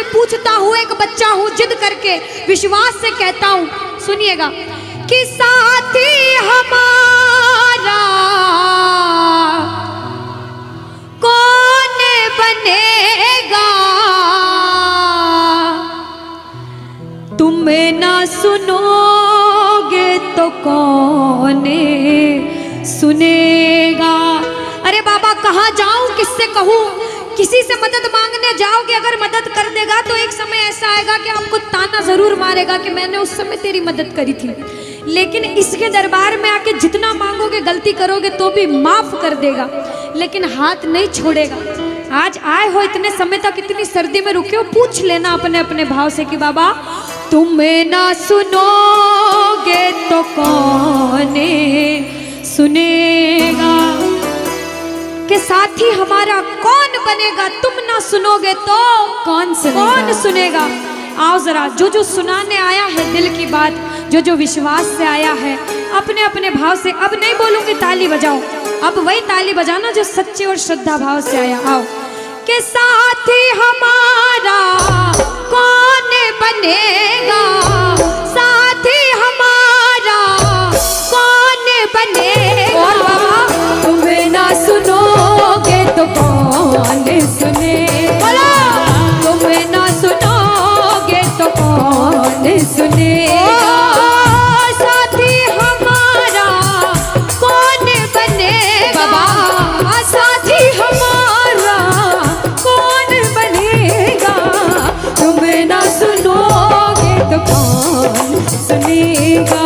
से पूछता हूँ, एक बच्चा हूँ, जिद करके विश्वास से कहता हूँ, सुनिएगा, कि साथी हमारा कौन बनेगा, तुम ना सुनोगे तो कौन सुनेगा। अरे बाबा कहाँ जाऊं, किससे कहूं, किसी से मदद मांगने जाओगे, अगर मदद कर देगा तो एक समय ऐसा आएगा कि आपको ताना जरूर मारेगा कि मैंने उस समय तेरी मदद करी थी, लेकिन इसके दरबार में आके जितना मांगोगे, गलती करोगे तो भी माफ कर देगा, लेकिन हाथ नहीं छोड़ेगा। आज आए हो इतने समय तक, इतनी सर्दी में रुके हो, पूछ लेना अपने अपने भाव से कि बाबा तुम ना सुनोगे तो कौन सुनेगा, के साथी हमारा कौन बनेगा, तुम ना सुनोगे तो कौन सुनेगा। आओ जरा, जो जो सुनाने आया है दिल की बात, जो जो विश्वास से आया है, अपने अपने भाव से, अब नहीं बोलूंगी ताली बजाओ, अब वही ताली बजाना जो सच्चे और श्रद्धा भाव से आया। आओ, के साथी हमारा कौन बनेगा, साथी हमारा कौन बनेगा, और बाबा तुम ना सुनोगे तो कौन सुनेगा, तुम ना सुनोगे तो कौन सुनेगा, साथी हमारा कौन बनेगा, बाबा साथी हमारा कौन बनेगा, तुम ना सुनोगे तो कौन सुनेगा,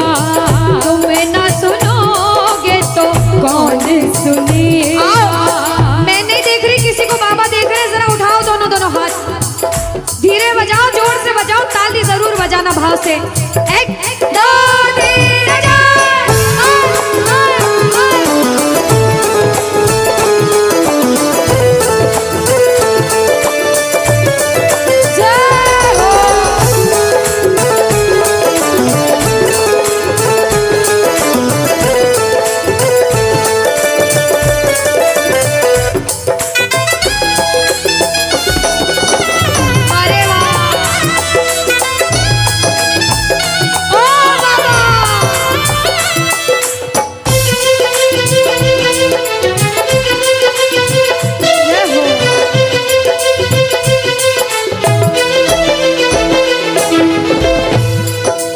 तुम ना सुनोगे तो कौन सुनेगा। मैं नहीं देख रही किसी को, बाबा देख रहे हैं, जरा उठाओ दोनों दोनों हाथ, धीरे बजाओ, जोर से बजाओ, ताली जरूर बजाना भाव से। एक दो तीन चार,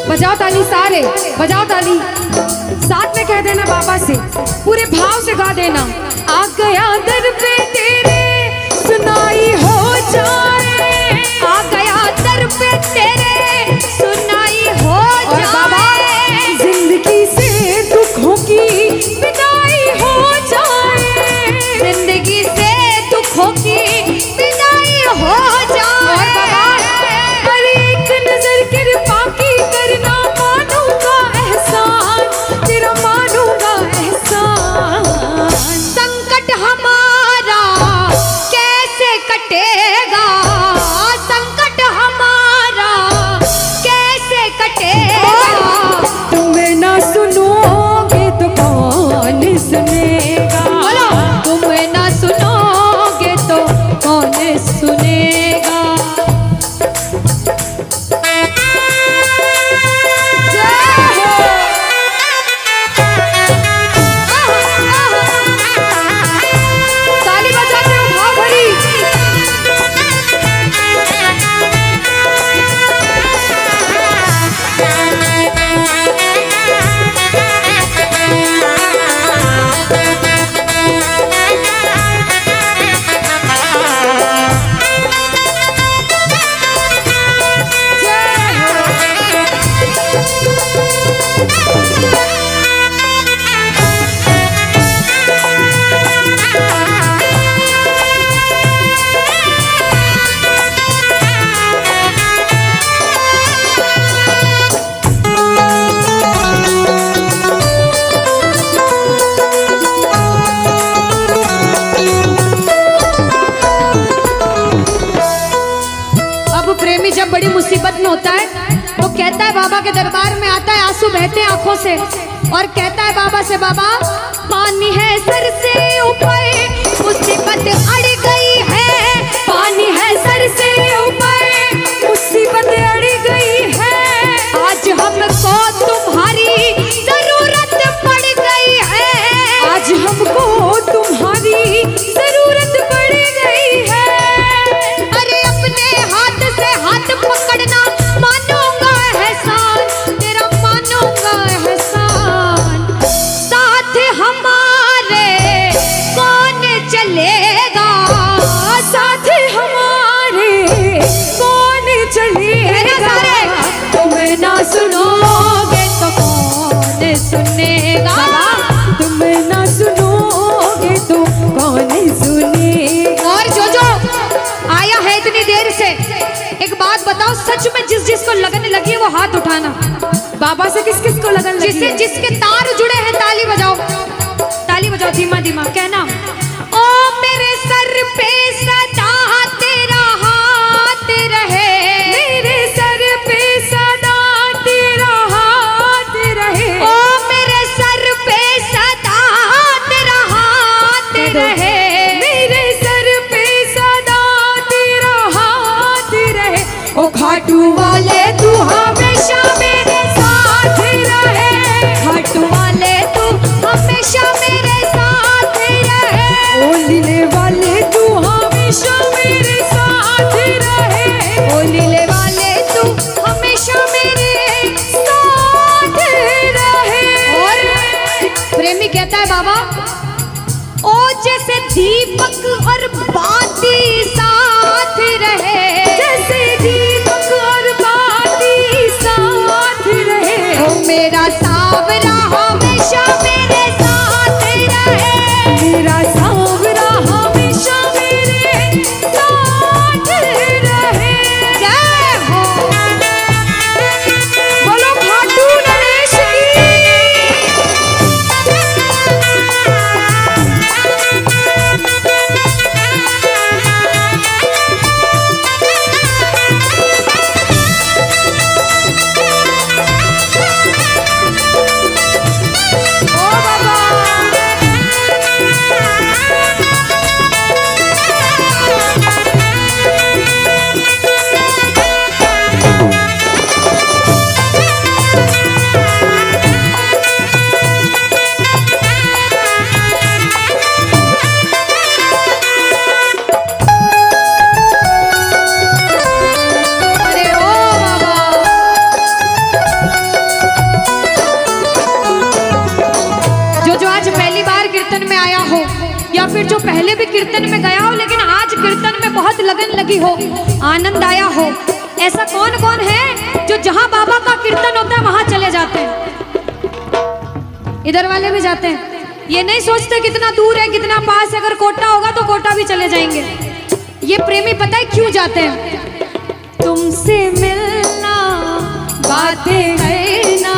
बजाओ ताली, सारे बजाओ ताली, साथ में कह देना बाबा से, पूरे भाव से गा देना। आ गया दर पे तेरे सुनाई हो जाए, आ गया दर पे तेरे सुनाई हो जाए, जिंदगी से दुखों की विदाई हो जाए, जिंदगी से दुखों की विदाई हो जाए, और बाबा पर एक नजर कृपा की करना, मानूंगा एहसान तेरा, मानूंगा एहसान, संकट हमारा कैसे कटेगा, संकट हमारा कैसे कटेगा, तुम ना सुनोगे तो कौन सुनेगा, तुम ना सुनोगे तो कौन सुनेगा। ताली बजाते हो भाव भरी, जब बड़ी मुसीबत में होता है तो कहता है, बाबा के दरबार में आता है, आंसू बहते हैं आंखों से, और कहता है बाबा से, बाबा पानी है सर से ऊपर, मुसीबत अड़ गई है, पानी है सर से ऊपर, बात बताओ, सच में जिस जिसको लगन लगी है वो हाथ उठाना। बाबा से किस किस को लगन लगी है? जिसके तार जुड़े हैं ताली बजाओ, ताली बजाओ धीमा धीमा, कहना ओ मेरे सर पे सदा तेरा हाथ रहे, मेरे सर पे सदा तेरा हाथ रहे, ओ मेरे सर पे सदा तेरा हाथ रहे, मेरे सर पे सदा तेरा हाथ रहे। ओ खाटू वाले तू हमेशा मेरे साथ रहे, खाटू वाले तू हमेशा मेरे साथ रहे, ओ लीले वाले तू हमेशा मेरे साथ रहे, ओ लीले वाले तू हमेशा मेरे साथ रहे। और प्रेमी कहता है बाबा, ओ जैसे दीपक और बाती साथ रहे, जैसे दीपक और बाती साथ रहे, ओ मेरा सावरा हमेशा मेरे साथ रहे, मेरा सांवरा हमेशा मेरे साथ रहे। जय हो। बोलो खाटू नरेश की। ओ बाबा अरे ओ बाबा, जो आज पहली बार कीर्तन में आया हो या फिर जो पहले भी कीर्तन में गया हो लेकिन आज कीर्तन में बहुत लगन लगी हो, आनंद आया हो, ऐसा कौन कौन है जो जहां बाबा का कीर्तन होता है वहां चले जाते हैं? इधर वाले भी जाते हैं, ये नहीं सोचते कितना दूर है कितना पास है, अगर कोटा होगा तो कोटा भी चले जाएंगे। ये प्रेमी पता है क्यों जाते हैं? तुमसे मिलना बातें करना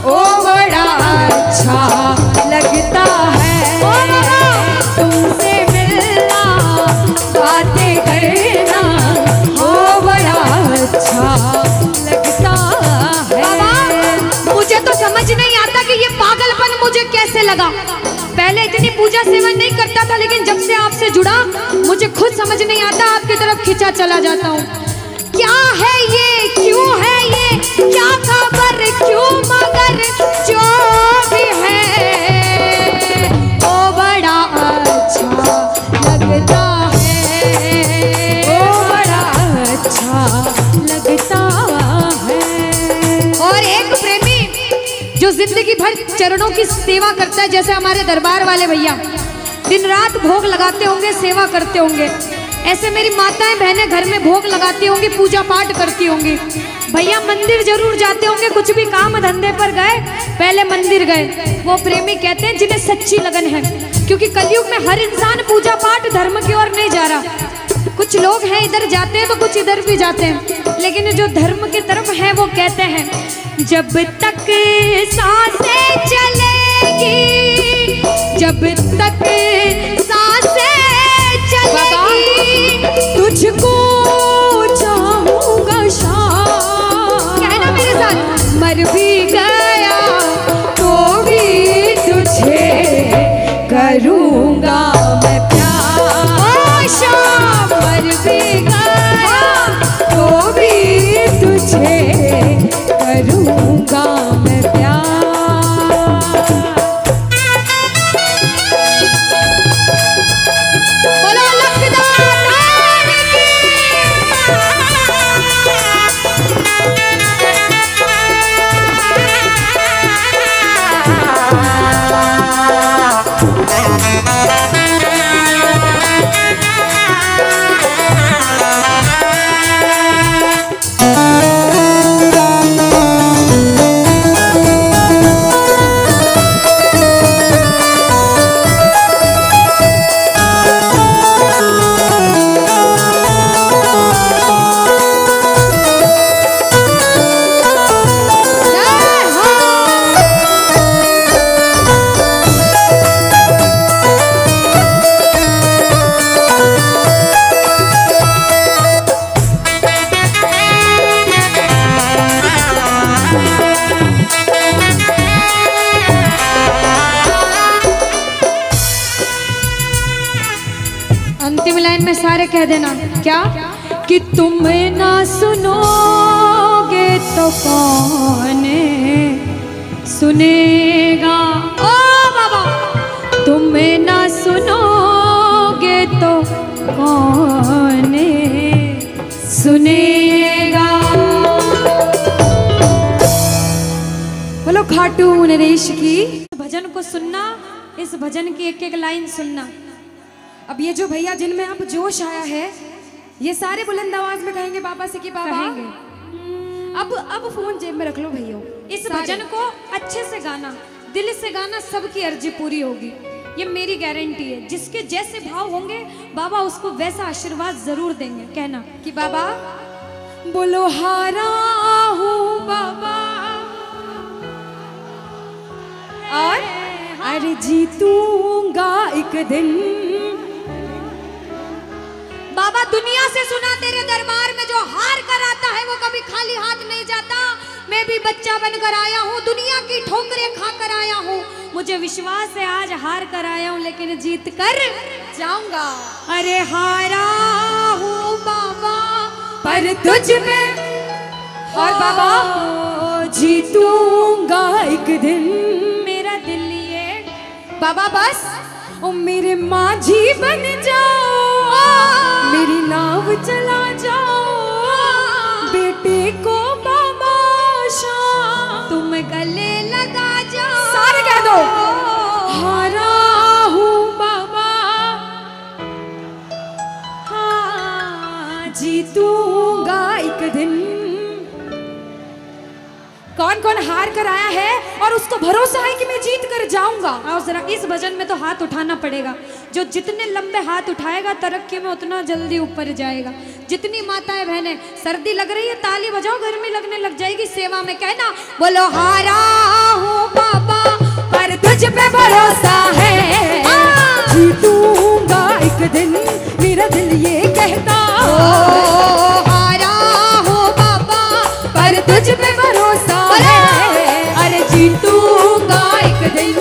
ओ बड़ा अच्छा लगता है, ओ बाबा, तुमसे मिलना बातें करना ओ बड़ा अच्छा लगता है। बाबा मुझे तो समझ नहीं आता कि ये पागलपन मुझे कैसे लगा। पहले इतनी पूजा सेवन नहीं करता था लेकिन जब से आपसे जुड़ा मुझे खुद समझ नहीं आता, आपकी तरफ खिंचा चला जाता हूँ। क्या है ये, क्यों है ये, क्या खबर, क्यों मगर जो भी है ओ बड़ा अच्छा लगता है, ओ बड़ा अच्छा लगता है। और एक प्रेमी जो जिंदगी भर चरणों की सेवा करता है, जैसे हमारे दरबार वाले भैया दिन रात भोग लगाते होंगे, सेवा करते होंगे, ऐसे मेरी माताएं बहनें घर में भोग लगाती होंगी, पूजा पाठ करती होंगी। भैया मंदिर जरूर जाते होंगे, कुछ भी काम धंधे पर गए पहले मंदिर गए। वो प्रेमी कहते हैं जिन्हें सच्ची लगन है, क्योंकि कलयुग में हर इंसान पूजा पाठ धर्म की ओर नहीं जा रहा। कुछ लोग हैं इधर जाते हैं तो कुछ इधर भी जाते हैं, लेकिन जो धर्म की तरफ है वो कहते हैं जब तक सांसें चलेगी, जब तक सांसें चलेगी तुझको चाहूंगा शाम, कहना मेरे साथ, मर भी गया तो भी तुझे करूंगा मैं प्यार। ओ शाम, मर भी गया तो भी तुझे करूंगा मैं प्यार। में सारे कह देना क्या कि तुम ना सुनोगे तो कौन सुनेगा। ओ बाबा, तुम ना सुनोगे तो कौन सुनेगा। बोलो खाटू नरेश की। भजन को सुनना, इस भजन की एक एक लाइन सुनना। अब ये जो भैया जिनमें अब जोश आया है, ये सारे बुलंद आवाज में कहेंगे बाबा से कि बाबा कहेंगे। अब फोन जेब में रख लो भैया। इस भजन को अच्छे से गाना, दिल से गाना, सबकी अर्जी पूरी होगी, ये मेरी गारंटी है। जिसके जैसे भाव होंगे बाबा उसको वैसा आशीर्वाद जरूर देंगे। कहना कि बाबा बोलो हारा हूँ बाबा और अरे जीतूंगा एक दिन। बाबा दुनिया से सुना तेरे दरबार में जो हार कर आता है वो कभी खाली हाथ नहीं जाता। मैं भी बच्चा बनकर आया हूँ, दुनिया की ठोकरें खा कर आया हूँ। मुझे विश्वास है आज हार कर आया हूँ लेकिन जीत कर जाऊंगा। अरे हारा हूँ बाबा पर तुझ में और बाबा जीतूंगा एक दिन। मेरा दिल ये बाबा बस ओ मेरे माझी बन जाओ, मेरी नाव चला जाओ, बेटे को बाबा शाम तुम गले लगा जाओ। सारे कह दो हारा हूँ बाबा, हाँ जीतूंगा एक दिन। कौन कौन हार कर आया है और उसको भरोसा है कि मैं जीत कर जाऊंगा। आओ जरा, इस भजन में तो हाथ उठाना पड़ेगा। जो जितने लंबे हाथ उठाएगा तरक्की में उतना जल्दी ऊपर जाएगा। जितनी माताएं बहनें सर्दी लग रही है ताली बजाओ, गर्मी लगने लग जाएगी सेवा में। कहना बोलो हारा हूँ बाबा पर तुझ पे भरोसा है, जीतूंगा एक दिन। मेरा दिल ये कहता हारा हूँ बाबा पर तुझ पे भरोसा है, अरे जीतूंगा एक दिन।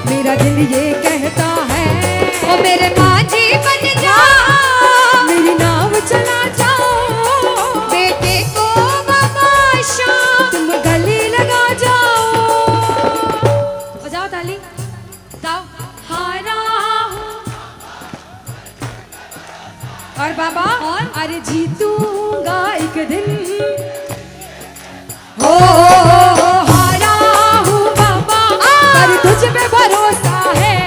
मेरा दिल ये कहता है ओ मेरे माझी बन जाओ, मेरी नाव चला जाओ, बेटे को बाबा शाम तुम गले लगा जाओ। बजाओ ताली, जाओ हारा हूँ और बाबा और अरे जीतूंगा एक दिन। हो हारा हूँ बाबा पर तुझ पे भरोसा है,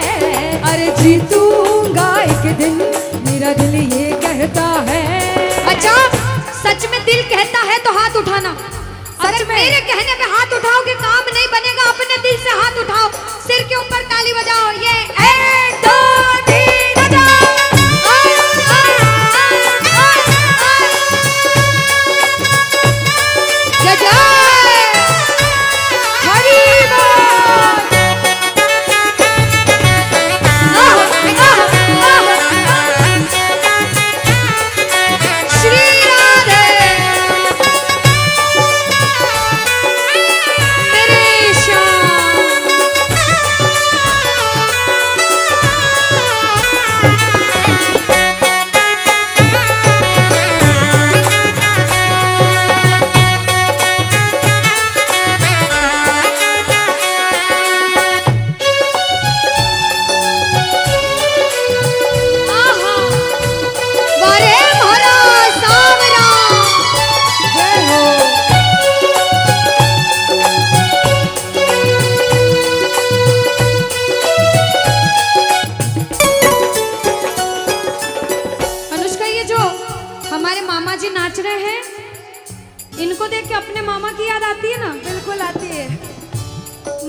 अरे जीतूंगा एक दिन। मेरा दिल ये कहता है। अच्छा, सच में दिल कहता है तो हाथ उठाना। अगर मेरे कहने पे हाथ उठाओगे काम नहीं बनेगा। अपने दिल से हाथ उठाओ, सिर के ऊपर ताली बजाओ। ये 1 2 3 बजाओ। जय जय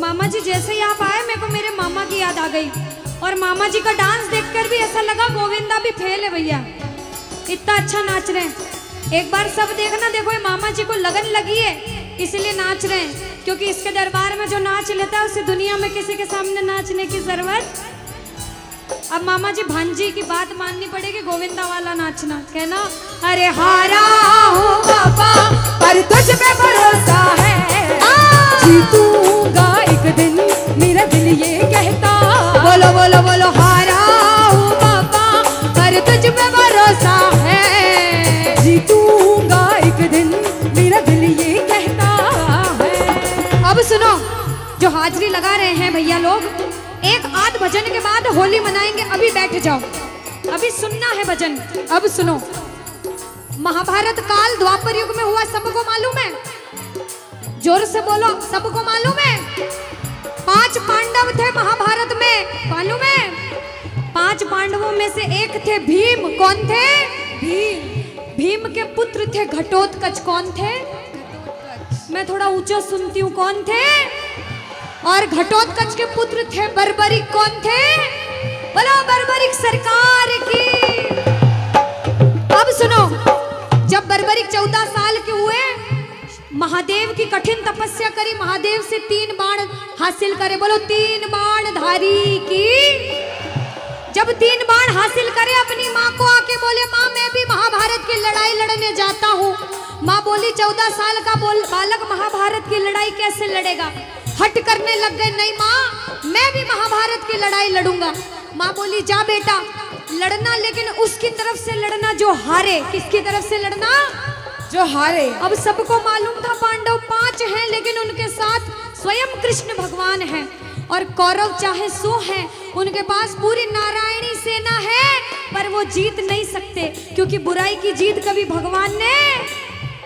मामा जी जैसे ही आप आए मेरे को मेरे मामा की याद आ गई। और मामा जी का डांस देखकर भी ऐसा लगा गोविंदा भी फेल है भैया, इतना अच्छा नाच रहे हैं। एक बार सब देखना, देखो ये मामा जी को लगन लगी है इसलिए नाच रहे हैं, क्योंकि इसके दरबार में जो नाच लेता है उसे दुनिया में किसी के सामने नाचने की जरूरत। अब मामा जी भांजी की बात माननी पड़ेगी, गोविंदा वाला नाचना। कहना अरे हारा हूँ बाबा पर तुझ पे भरोसा है, जीतूंगा एक दिन। मेरा दिल ये कहता, बोलो बोलो बोलो हारा हूँ बाबा पर तुझ पे भरोसा भैया लोग, एक आध भजन के बाद होली मनाएंगे। अभी बैठ जाओ, अभी सुनना है भजन। अब सुनो, महाभारत काल द्वापर युग में हुआ, सबको मालूम है? जोर से बोलो, सबको मालूम है? 5 पांडव थे महाभारत में, मालूम है? 5 पांडवों में से एक थे भीम। कौन थे? भीम। भीम के पुत्र थे घटोत्कच। कौन थे? मैं थोड़ा ऊंचा सुनती हूँ। कौन थे? और घटोत्कच के पुत्र थे बर्बरिक। कौन थे? बोलो बर्बरिक सरकार की। अब सुनो, जब बर्बरिक 14 साल के हुए, महादेव की कठिन तपस्या करी, महादेव से 3 बाण हासिल करे। बोलो 3 बाण धारी की। जब 3 बाण हासिल करे, अपनी माँ को आके बोले, माँ मैं भी महाभारत की लड़ाई लड़ने जाता हूँ। माँ बोली 14 साल का बालक महाभारत की लड़ाई कैसे लड़ेगा? हट करने लग गए, नहीं माँ मैं भी महाभारत की लड़ाई लड़ूंगा। माँ बोली जा बेटा लड़ना, लेकिन उसकी तरफ से लड़ना जो हारे। किसकी तरफ से लड़ना? जो हारे। अब सबको मालूम था पांडव 5 हैं, लेकिन उनके साथ स्वयं कृष्ण भगवान हैं। और कौरव चाहे 100 हैं, उनके पास पूरी नारायणी सेना है, पर वो जीत नहीं सकते, क्योंकि बुराई की जीत कभी भगवान ने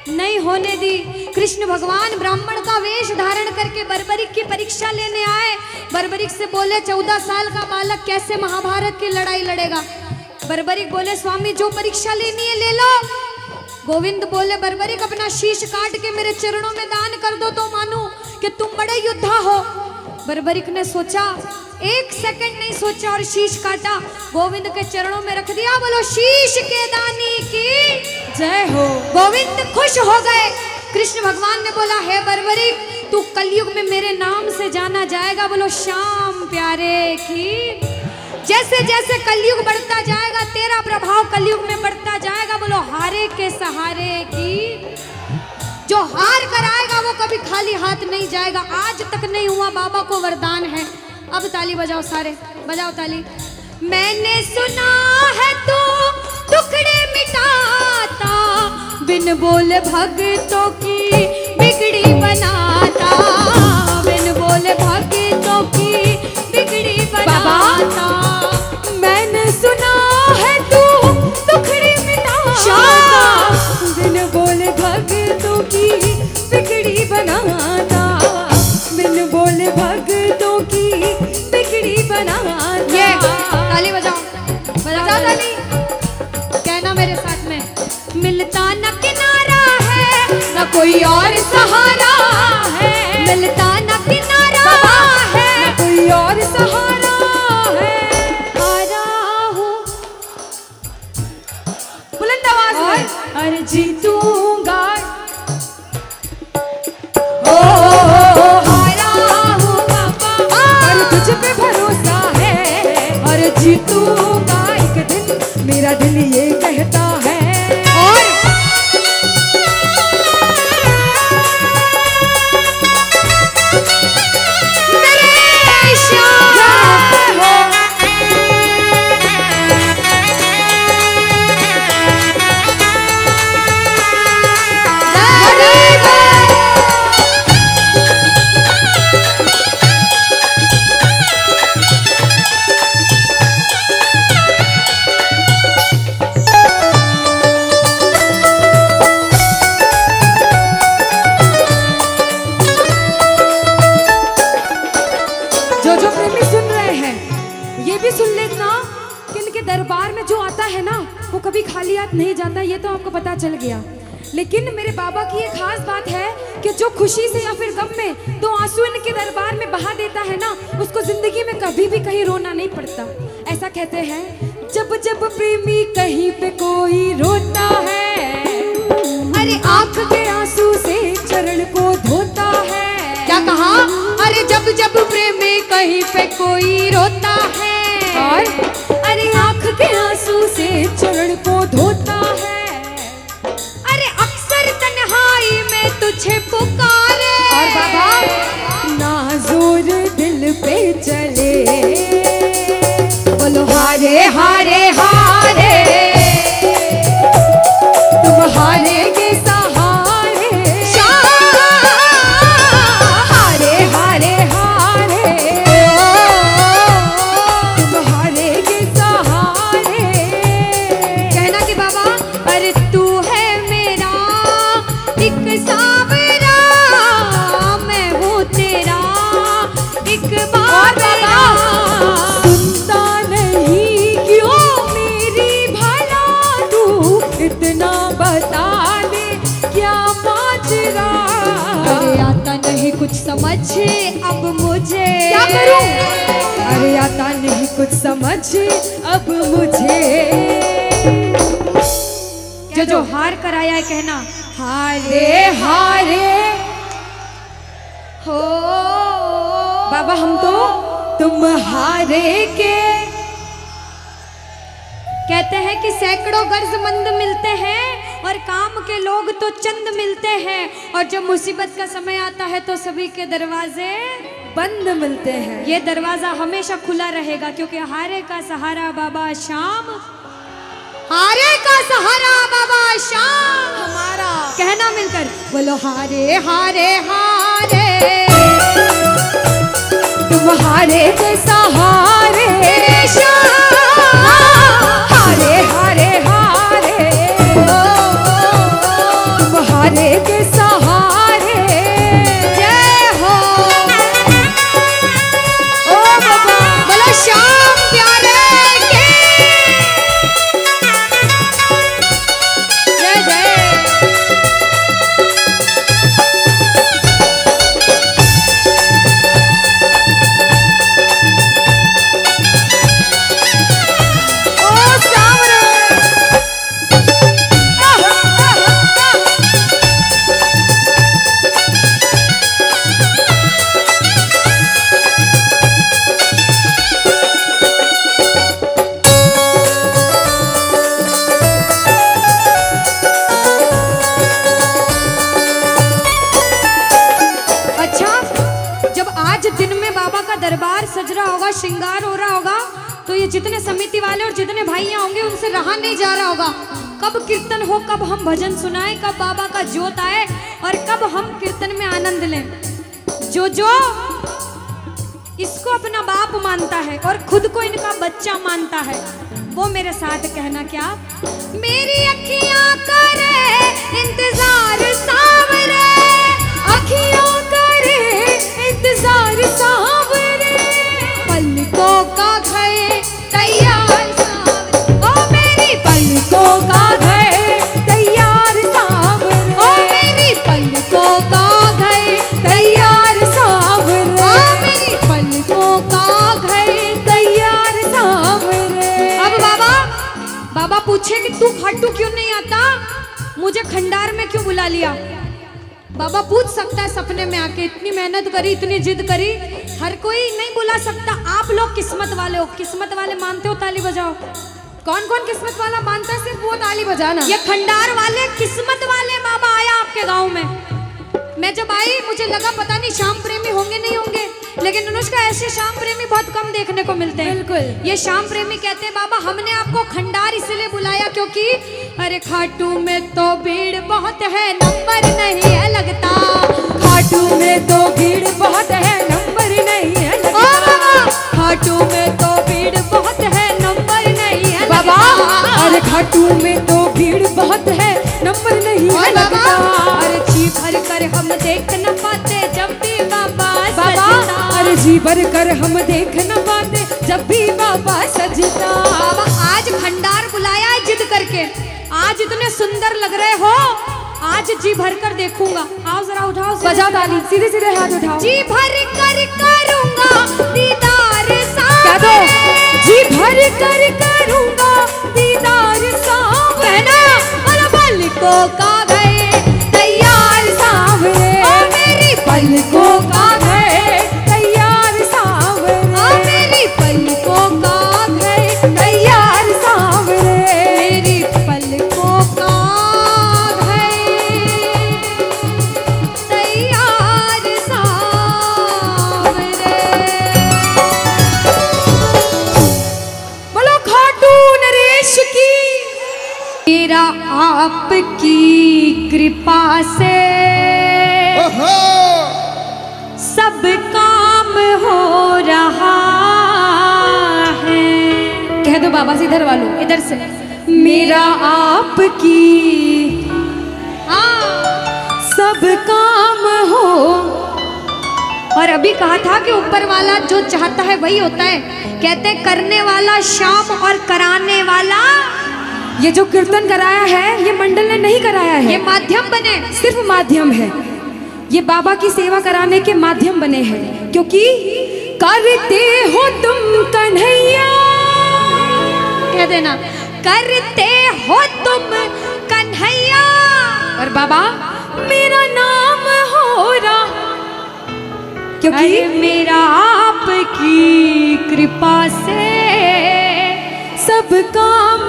नहीं होने दी। कृष्ण भगवान ब्राह्मण का वेश धारण करके बर्बरिक की परीक्षा लेने आए। बर्बरिक से बोले 14 साल का बालक कैसे महाभारत की लड़ाई लड़ेगा? बर्बरिक बोले स्वामी जो परीक्षा लेनी है ले लो। गोविंद बोले बर्बरिक अपना शीश काट के मेरे चरणों में दान कर दो तो मानूं कि तुम बड़े योद्धा हो। बर्बरिक ने सोचा, 1 सेकंड नहीं सोचा और शीश काटा, गोविंद के चरणों में रख दिया। बोलो शीश के दानी की जय हो। गोविंद खुश हो गए। कृष्ण भगवान ने बोला हे बर्बरिक तू कलयुग में मेरे नाम से जाना जाएगा। बोलो श्याम प्यारे की। जैसे जैसे कलयुग बढ़ता जाएगा तेरा प्रभाव कलयुग में बढ़ता जाएगा। बोलो हारे के सहारे की। जो हार कर आएगा वो कभी खाली हाथ नहीं जाएगा। आज तक नहीं हुआ, बाबा को वरदान है। अब ताली बजाओ, सारे बजाओ ताली। मैंने सुना है तू टुकड़े मिटाता, बिन बोले भक्तों की बिगड़ी बनाता, बिन बोले भक्तों की बिगड़ी बनाता। मैंने सुना है तू टुकड़े मिटाता, बिन बोले भक्तों की बिगड़ी बनाता, बिन बोले भक्तों की बिगड़ी बनाता। ये ताली बजाओ, बजाओ ताली। कहना मेरे साथ में, मिलता न किनारा है न कोई और सहारा है, मिलता न किनारा है न कोई और सहारा है। हारा हूँ बुलंद आवाज में अरे जीतूंगा। हारा हूँ बाबा, और तुझ पे भरोसा है, और जीतूंगा एक दिन, मेरा दिल ये कहता है। और मेरे श्याम हो। जो प्रेमी सुन रहे हैं ये भी सुन लेना कि इनके दरबार में जो आता है ना वो कभी खाली हाथ नहीं जाता, ये तो आपको पता चल गया। लेकिन मेरे बाबा की एक खास बात है कि जो खुशी से या फिर गम में 2 आंसू इनके दरबार में बहा देता है ना, उसको जिंदगी में कभी भी कहीं रोना नहीं पड़ता। ऐसा कहते हैं, जब जब प्रेमी कहीं पे कोई रोता है, अरे आंख के आंसू से चरण को धोता है। क्या कहा? अरे जब जब प्रेमी कहीं पे कोई रोता है, और अरे आंख के आंसू से चरण को धोता है। अरे अक्सर तन्हाई में तुझे पुकारे। और बाबा नाज़ुर दिल पे चले, बोलो हारे हारे हारे, तुम हारे के सहारे। हारे हारे हारे, सजना। अरे आता नहीं कुछ समझ अब मुझे, क्या करूं? अरे आता नहीं कुछ समझ अब मुझे। जो हार कर आया है कहना हारे हारे हो। बाबा हम तो तुम्हारे के। कहते हैं कि सैकड़ों गर्जमंद मिलते हैं और काम के लोग तो चंद मिलते हैं, और जब मुसीबत का समय आता है तो सभी के दरवाजे बंद मिलते हैं। ये दरवाजा हमेशा खुला रहेगा, क्योंकि हारे का सहारा बाबा शाम, हारे का सहारा बाबा शाम हमारा। कहना मिलकर बोलो हारे हारे हारे, तुम्हारे के सहारे शाम, हारे हारे हारे, तुम्हारे के सहारे। जय हो। ओ बाबा बोलो श्याम प्यारे के जय जय। ओ सामने। अच्छा, जब आज दिन में बाबा का दरबार सज रहा होगा, श्रृंगार हो रहा होगा, तो ये जितने समिति वाले और जितने भाइयां होंगे उनसे रहा नहीं जा रहा होगा। कब कीर्तन हो, कब हम भजन सुनाएं, कब बाबा का जोत आए और कब हम कीर्तन में आनंद लें। जो इसको अपना बाप मानता है और खुद को इनका बच्चा मानता है, वो मेरे साथ कहना क्या। मेरी अखियां करे इंतजार सावरे, अखियों करे इंतजार सावरे, पलकों का घए तैयार सावरे। ओ मेरी पलकों का घए तैयार सावरे, ओ मेरी पलकों का घए तैयार सावरे, ओ मेरी पलकों का घए। तैयार सावरे। अब बाबा पूछे कि तू खाटू क्यों नहीं आता, मुझे खंडार में क्यों बुला लिया। बाबा पूछ सकता है सपने में आके, इतनी मेहनत करी, इतनी जिद करी, हर कोई नहीं बुला सकता। आप लोग किस्मत वाले हो, किस्मत वाले मानते हो, ताली बजाओ। कौन कौन किस्मत वाला मानता है? सिर्फ वो ताली बजाना। ये खंडार वाले किस्मत वाले बाबा आया आपके गांव में। मैं जब आई मुझे लगा पता नहीं श्याम प्रेमी होंगे नहीं होंगे, लेकिन अनुष्का ऐसे श्याम प्रेमी बहुत कम देखने को मिलते हैं। बिल्कुल। ये श्याम प्रेमी कहते हैं बाबा हमने आपको खंडार इसलिए बुलाया क्योंकि अरे खाटू में तो भीड़ बहुत है, नंबर नहीं है लगता। खाटू में तो भीड़ बहुत है, नंबर नहीं है लगता। ओ बाबा खाटू में तो भीड़ बहुत है, नंबर नहीं है बाबा लगता। अरे खाटू में तो भीड़ बहुत है, नंबर नहीं है लगता। अरे जी भर कर हम देख न पाते जब भी बाबा सजता। अरे जी भर कर हम देख न पाते जब भी बाबा सजता। बाबा आज खंडार बुलाया है जिद करके, आज इतने सुंदर लग रहे हो, आज जी भर कर देखूंगा। आओ जरा उठाओ, बजाओ ताली, सीधे सीधे हाथ उठाओ। जी भर कर करूंगा दीदार क्या दो? जी भर कर करूंगा दीदार सावरे, और पलकों का गए तैयार सावरे, ओ मेरी पलकों का गए तैयार सावरे, ओ मेरी पलकों का गए तैयार सावरे, मेरी पलकों का गए तैयार सावरे। बोलो खाटू नरेश की। मेरा आपकी कृपा से सब काम हो रहा है। कह दो बाबा से, इधर वालों इधर से मेरा आपकी सब काम हो। और अभी कहा था कि ऊपर वाला जो चाहता है वही होता है। कहते हैं करने वाला श्याम और कराने वाला ये जो कीर्तन कराया है ये मंडल ने नहीं कराया है, ये माध्यम बने, सिर्फ माध्यम है। ये बाबा की सेवा कराने के माध्यम बने हैं, क्योंकि करते हो तुम कन्हैया, कह देना करते हो तुम कन्हैया, और बाबा मेरा नाम हो रहा, क्योंकि मेरा आपकी कृपा से सब काम,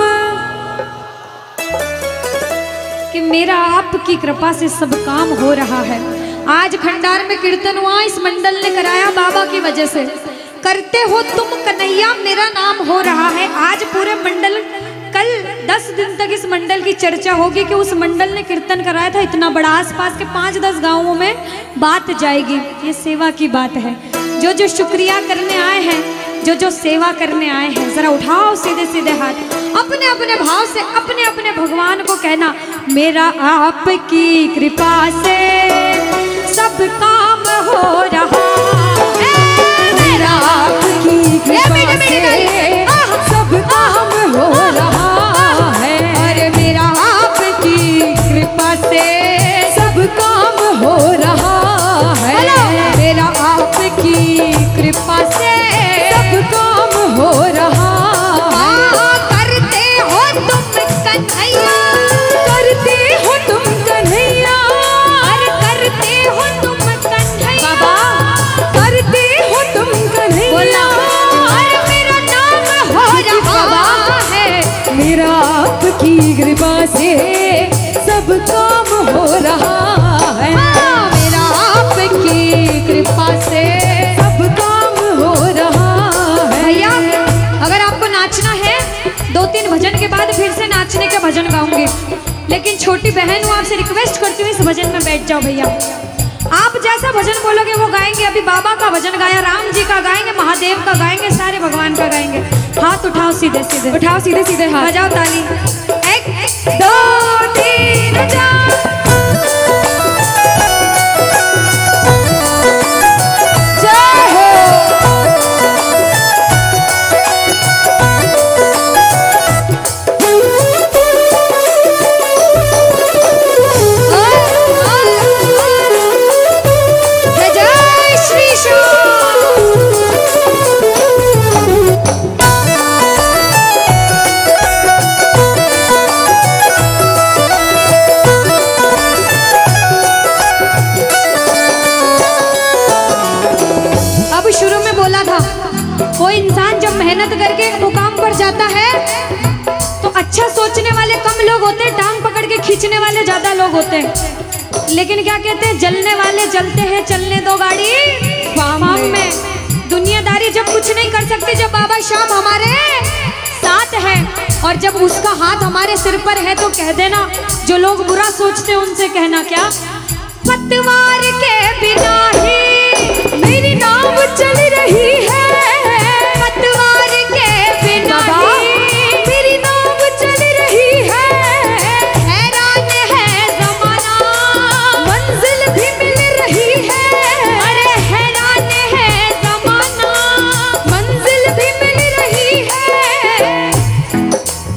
कि मेरा आपकी कृपा से सब काम हो रहा है। आज खंडार में कीर्तन हुआ, इस मंडल ने कराया बाबा की वजह से। करते हो तुम कन्हैया मेरा नाम हो रहा है। आज पूरे मंडल, कल 10 दिन तक इस मंडल की चर्चा होगी कि उस मंडल ने कीर्तन कराया था इतना बड़ा, आसपास के 5-10 गांवों में बात जाएगी। ये सेवा की बात है। जो जो शुक्रिया करने आए हैं, जो जो सेवा करने आए हैं, जरा उठाओ सीधे सीधे हाथ, अपने अपने भाव से अपने अपने भगवान को कहना, मेरा आपकी कृपा से सब काम हो रहा है, मेरा आपकी कृपा से सब काम हो रहा है, और मेरा आपकी कृपा से सब काम हो रहा है, मेरा आपकी कृपा से सब काम हो रहा है। करते हो तुम कन्हैया, करते हो तुम कन्हैया, अरे करते हो तुम कन्हैया, बाबा करते हो तुम कन्हैया, बोला अरे मेरा नाम हो रहा है, मेरा आपकी कृपा से सब काम हो रहा है, मेरा आपकी कृपा से सब काम हो रहा है। भैया अगर आपको नाचना है 2-3 भजन के बाद फिर से नाचने के भजन गाऊंगी, लेकिन छोटी बहन हूँ, आपसे रिक्वेस्ट करती हूँ इस भजन में बैठ जाओ भैया। आप जैसा भजन बोलोगे वो गाएंगे। अभी बाबा का भजन गाया, राम जी का गाएंगे, महादेव का गाएंगे, सारे भगवान का गाएंगे। हाथ उठाओ सीधे सीधे, उठाओ सीधे सीधे हाथ, बजाओ ताली, 1 2 3 जय हो। जय जय श्री श्याम। अब शुरू में बोला था, कोई इंसान जब मेहनत करके एक मुकाम पर जाता है तो अच्छा सोचने वाले कम लोग होते हैं, टांग पकड़ के खींचने वाले ज्यादा लोग होते हैं। लेकिन क्या कहते हैं, जलने वाले जलते हैं, चलने दो गाड़ी फार्म में। दुनियादारी जब कुछ नहीं कर सकते, जब बाबा श्याम हमारे साथ है और जब उसका हाथ हमारे सिर पर है, तो कह देना, जो लोग बुरा सोचते हैं उनसे कहना क्या, पतवार के बिना ही मेरी नाव चल रही है, पतवार के बिना ही मेरी नाव चल रही है, हैरान है जमाना, मंजिल भी मिल रही है, अरे हैरान है जमाना, मंजिल भी मिल रही है।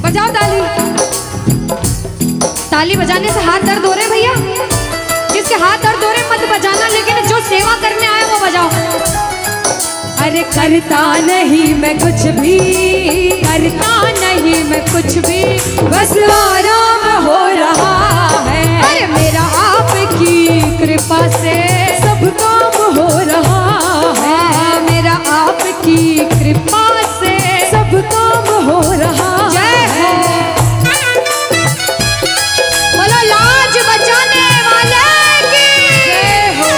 बजाओ ताली, ताली बजाने से हाथ दर्द हो रहे भैया, जिसके हाथ दर्द हो रहे मत बजाना, लेकिन जो सेवा करने आए वो बजाओ। अरे करता नहीं मैं कुछ भी, करता नहीं मैं कुछ भी, बस आराम हो रहा है, अरे मेरा आपकी कृपा से सब काम हो रहा है, मेरा आपकी कृपा से सब काम हो रहा जय हो। बोलो लाज बचाने वाले की जय हो।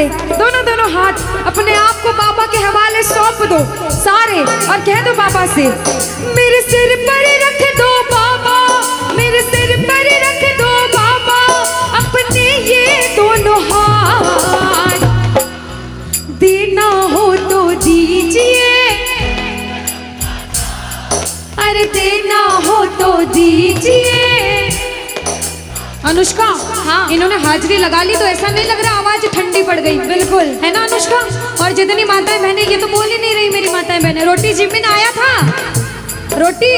सारे, दोनों दोनों हाथ अपने आप को बाबा के हवाले सौंप दो सारे, और कह दो बाबा से, मेरे सिर पर रख दो बाबा, मेरे सिर पर रख दो बाबा अपने ये दोनों हाथ, देना हो तो दीजिए, अरे देना हो तो दीजिए। अनुष्का, हाँ, इन्होंने हाजिरी लगा ली तो ऐसा नहीं लग रहा आवाज ठंडी पड़ गई? बिल्कुल, है ना अनुष्का? और जितनी माताएं बहनें, ये तो बोल ही नहीं रही मेरी माताएं बहनें। रोटी जिम्मी ने आया था, रोटी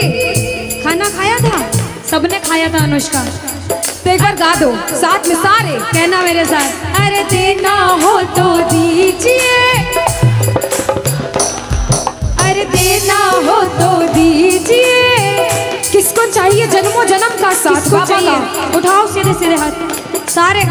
खाना खाया था, सबने खाया था अनुष्का। तो एक बार गा दो साथ में सारे, कहना मेरे साथ, अरे देना हो तो दीजिए, अरे देना हो तो दीजिए। किसको चाहिए जन्मों जन्म का साथ? को चाहिए? उठाओ सीधे सीधे हाथ सारे।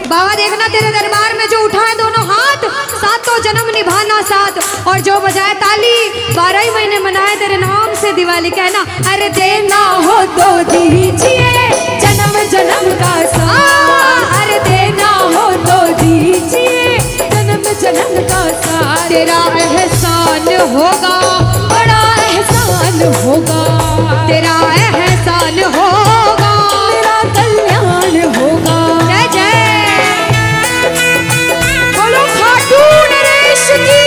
बाबा देखना तेरे दरबार में जो उठाए दोनों हाथ, सातों जन्म निभाना साथ, और जो बजाए ताली 12 ही महीने मनाए तेरे नाम से दिवाली। कहना, अरे देना हो तो दीजिए जन्म जन्म का साथ, अरे देना हो तो दीजिए जन्म जन्म का साथ। तेरा एहसान होगा, बड़ा एहसान होगा, तेरा एहसान होगा, मेरा कल्याण होगा। जय जय बोलो खाटू नरेश की।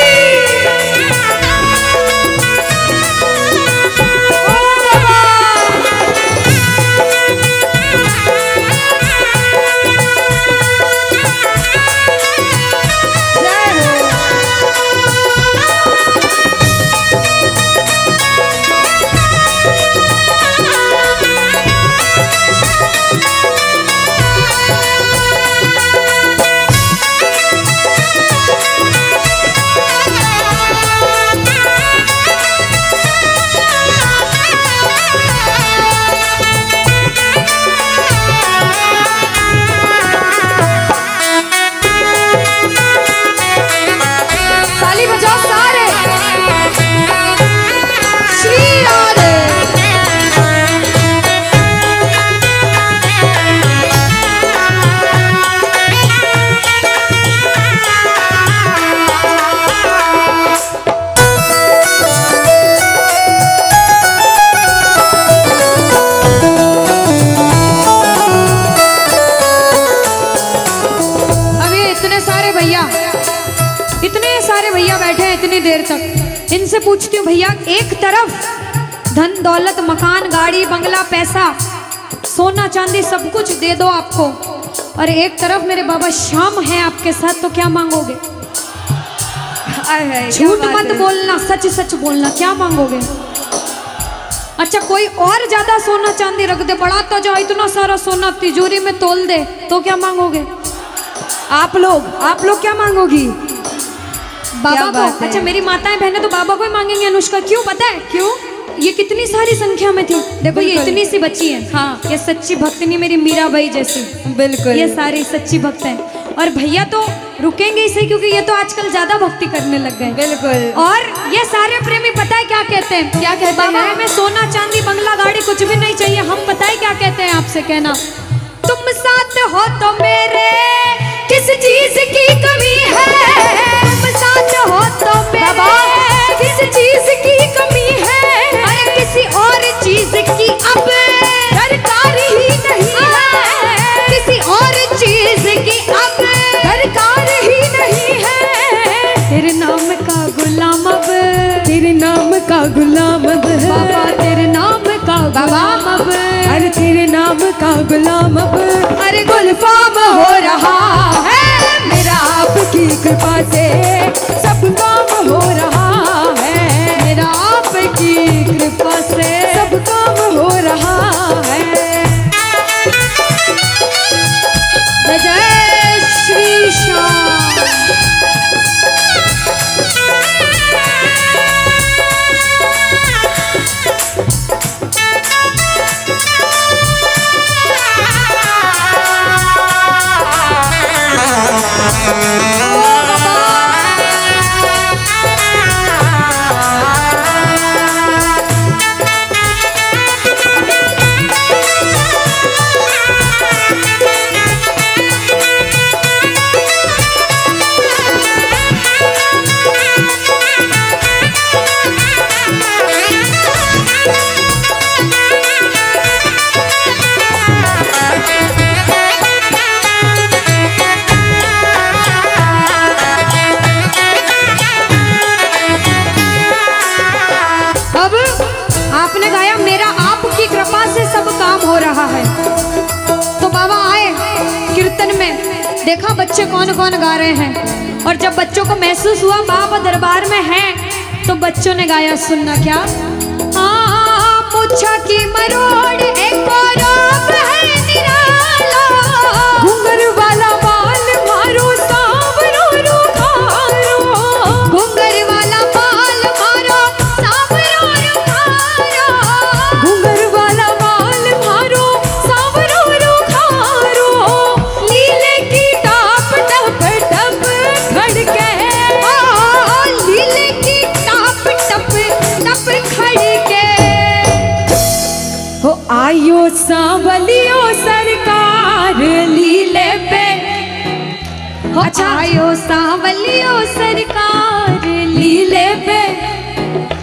इनसे पूछती हूँ, भैया एक तरफ धन दौलत मकान गाड़ी बंगला पैसा सोना चांदी सब कुछ दे दो आपको, और एक तरफ मेरे बाबा श्याम है आपके साथ, तो क्या मांगोगे? झूठ मत बोलना, सच सच बोलना, क्या मांगोगे? अच्छा कोई और ज्यादा सोना चांदी रख दे, बढ़ाता जाओ इतना सारा सोना तिजोरी में तोल दे, तो क्या मांगोगे? आप लोग क्या मांगोगी? बाबा को। अच्छा मेरी माताएं बहनें तो बाबा को ही मांगेंगे अनुष्का। क्यों पता है? क्यों? ये कितनी सारी संख्या में थी, देखो ये इतनी सी बच्ची है। हाँ, ये सच्ची भक्तनी मेरी मीराबाई जैसी। बिल्कुल, ये सारी सच्ची भक्त हैं। और भैया तो रुकेंगे इसे, क्योंकि ये तो आजकल ज्यादा भक्ति करने लग गए। बिल्कुल। और ये सारे प्रेमी पता है क्या कहते हैं? क्या कहते हैं? बाबा हमें सोना चांदी बंगला गाड़ी कुछ भी नहीं चाहिए। हम पता है क्या कहते हैं आपसे? कहना, तुम साथ हो तो मेरे किस चीज की कमी है, तुम साथ हो तो मेरे किस चीज की कमी है, अरे किसी और चीज की अब दरकार ही नहीं है, किसी और चीज की अब दरकार ही नहीं है। तेरे नाम का गुलाम अब, तेरे नाम का गुलाम अब बाबा, तेरे नाम का गुलाम अब, अरे तेरे नाम का गुलाम अब, अरे गुलफाम हो रहा है मेरा आपकी कृपा से, सब काम हो रहा है मेरा आपकी कृपा से, सब काम हो रहा है। जय जय श्री श्याम। देखा बच्चे कौन कौन गा रहे हैं। और जब बच्चों को महसूस हुआ बाबा दरबार में हैं, तो बच्चों ने गाया, सुनना क्या। मुच्छा की मरोड़ एक और है निराला, घुंघर वाला बाल मारो सांवरो रुखारो, घुंघर वाला बाल मारो सांवरो रुखारो, घुंघर वाला बाल मारो सांवरो रुखारो, लीले की टाप टप टप खड़के, लीले की टाप टप टप खड़के। हो आयो सांवलियो सरकार लीले पे, अच्छा आयो सांवलियो सरकार लीले पे।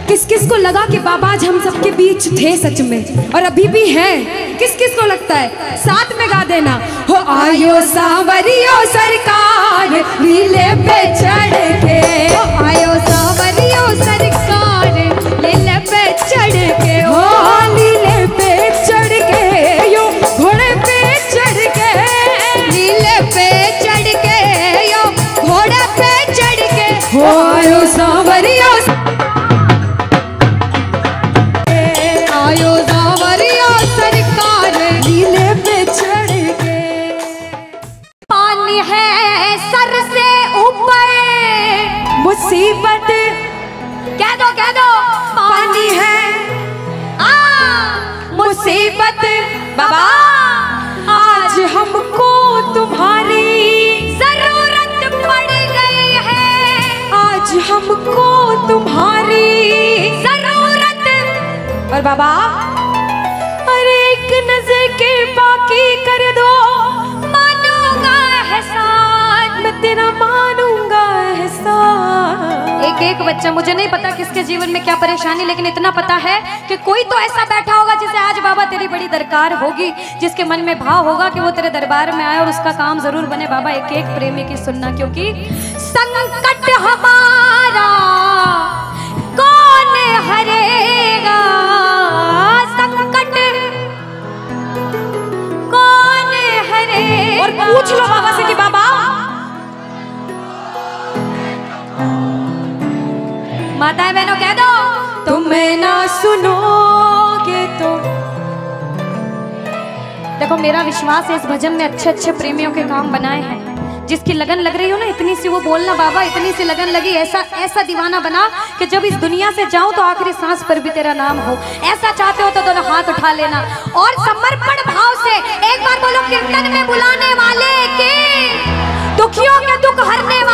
किस किस को लगा कि बाबा आज हम सबके बीच थे सच में, और अभी भी हैं? किस किस को लगता है? साथ में गा देना। हो आयो सांवरियो सरकार लीले पे चढ़ के, हो आयो सांवलियो सरकार लीले पे चढ़ के, हो लीले पे चढ़ के, यो घोड़े पे चढ़ के, लीले पे चढ़ के, यो घोड़े पे चढ़ के। हो आयो सांवरियो आयो सांवरियो सरकार लीले पे चढ़ के। पानी है सर से ऊपर, मुसीबत कह दो पानी है, मुसीबत बाबा आज हमको तुम्हारी जरूरत पड़ गई है, आज हमको तुम्हारी जरूरत। और बाबा अरे एक नजर के बाकी कर दो, मानूंगा एहसान, मैं तेरा मानूंगा एहसान। एक एक बच्चा, मुझे नहीं पता किसके जीवन में क्या परेशानी, लेकिन इतना पता है कि कोई तो ऐसा बैठा होगा जिसे आज बाबा तेरी बड़ी दरकार होगी, जिसके मन में भाव होगा कि वो तेरे दरबार में आए और उसका काम जरूर बने। बाबा एक एक प्रेमी की सुनना, क्योंकि संकट हमारा कौन हरेगा, संकट कौन हरेगा। और पूछ लो बाबा से कि बाबा माताएं बहनों कह दो, तुम्हें ना सुनोगे तो। देखो मेरा विश्वास है इस भजन में अच्छे अच्छे प्रेमियों के काम बनाए हैं। जिसकी लगन लग रही हो ना, इतनी सी वो बोलना बाबा, इतनी सी लगन लगी, ऐसा ऐसा दीवाना बना कि जब इस दुनिया से जाऊं तो आखिरी सांस पर भी तेरा नाम हो। ऐसा चाहते हो तो दोनों हाथ उठा लेना और समर्पण भाव से एक बार बोलो, कीर्तन में बुलाने वाले के, दुखियों के दुख हरने वाले